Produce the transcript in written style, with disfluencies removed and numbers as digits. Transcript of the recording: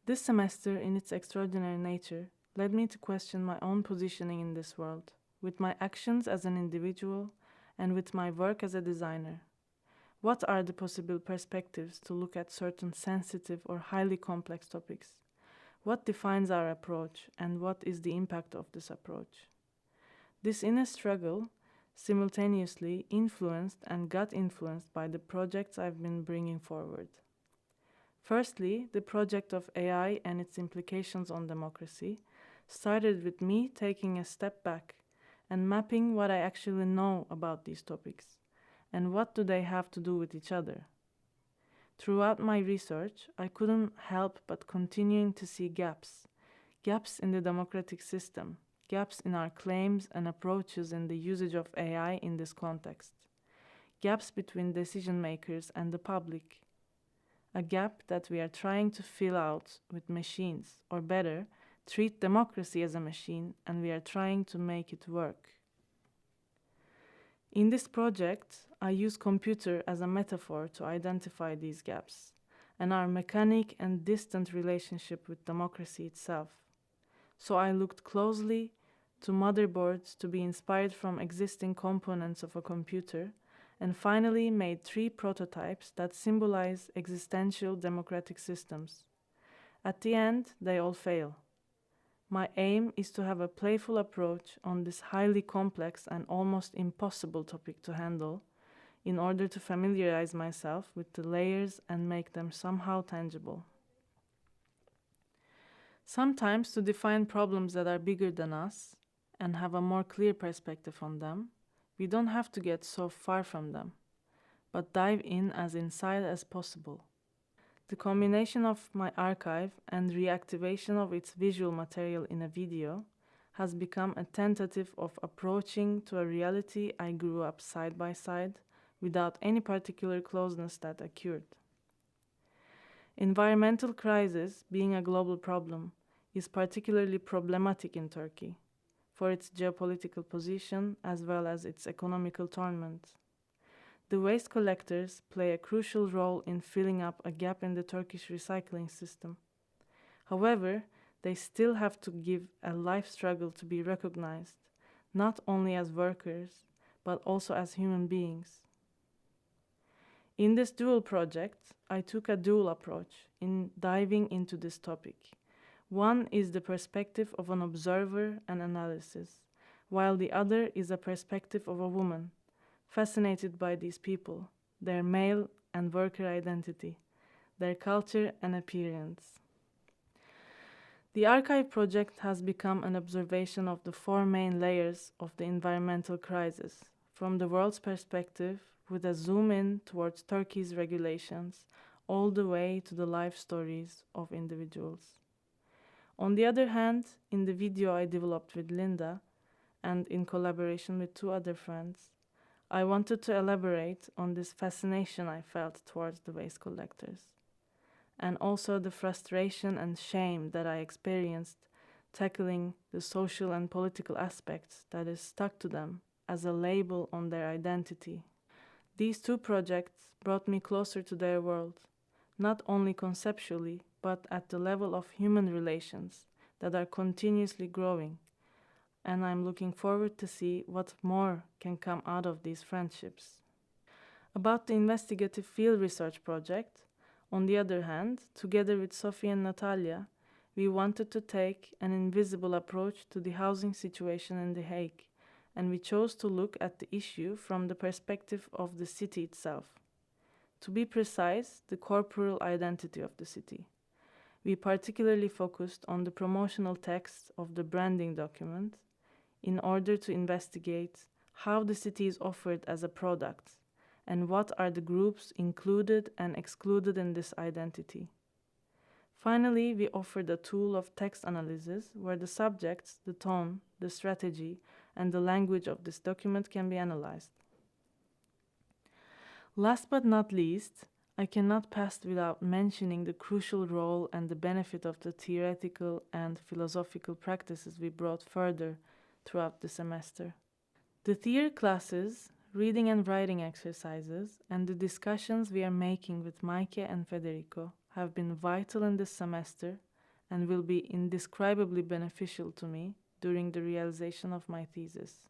This semester, in its extraordinary nature, led me to question my own positioning in this world, with my actions as an individual and with my work as a designer. What are the possible perspectives to look at certain sensitive or highly complex topics? What defines our approach and what is the impact of this approach? This inner struggle simultaneously influenced and got influenced by the projects I've been bringing forward. Firstly, the project of AI and its implications on democracy started with me taking a step back and mapping what I actually know about these topics and what do they have to do with each other. Throughout my research, I couldn't help but continuing to see gaps in the democratic system, gaps in our claims and approaches in the usage of AI in this context, gaps between decision makers and the public, a gap that we are trying to fill out with machines, or better, treat democracy as a machine and we are trying to make it work. In this project, I use computer as a metaphor to identify these gaps and our mechanic and distant relationship with democracy itself. So I looked closely to motherboards to be inspired from existing components of a computer and finally made 3 prototypes that symbolize existential democratic systems. At the end, they all fail. My aim is to have a playful approach on this highly complex and almost impossible topic to handle in order to familiarize myself with the layers and make them somehow tangible. Sometimes to define problems that are bigger than us and have a more clear perspective on them, we don't have to get so far from them, but dive in as inside as possible. The combination of my archive and reactivation of its visual material in a video has become a tentative of approaching to a reality I grew up side by side without any particular closeness that occurred. Environmental crisis, being a global problem, is particularly problematic in Turkey for its geopolitical position as well as its economical torment. The waste collectors play a crucial role in filling up a gap in the Turkish recycling system. However, they still have to give a life struggle to be recognized, not only as workers, but also as human beings. In this dual project, I took a dual approach in diving into this topic. One is the perspective of an observer and analysis, while the other is a perspective of a woman, fascinated by these people, their male and worker identity, their culture and appearance. The archive project has become an observation of the 4 main layers of the environmental crisis, from the world's perspective, with a zoom in towards Turkey's regulations, all the way to the life stories of individuals. On the other hand, in the video I developed with Linda, and in collaboration with 2 other friends, I wanted to elaborate on this fascination I felt towards the waste collectors, and also the frustration and shame that I experienced tackling the social and political aspects that is stuck to them as a label on their identity. These 2 projects brought me closer to their world, not only conceptually, but at the level of human relations that are continuously growing, and I'm looking forward to see what more can come out of these friendships. About the investigative field research project, on the other hand, together with Sophie and Natalia, we wanted to take an invisible approach to the housing situation in The Hague, and we chose to look at the issue from the perspective of the city itself. To be precise, the corporal identity of the city. We particularly focused on the promotional text of the branding document in order to investigate how the city is offered as a product and what are the groups included and excluded in this identity. Finally, we offered a tool of text analysis where the subjects, the tone, the strategy, and the language of this document can be analyzed. Last but not least, I cannot pass without mentioning the crucial role and the benefit of the theoretical and philosophical practices we brought further throughout the semester. The theory classes, reading and writing exercises, and the discussions we are making with Maike and Federico have been vital in this semester and will be indescribably beneficial to me during the realization of my thesis.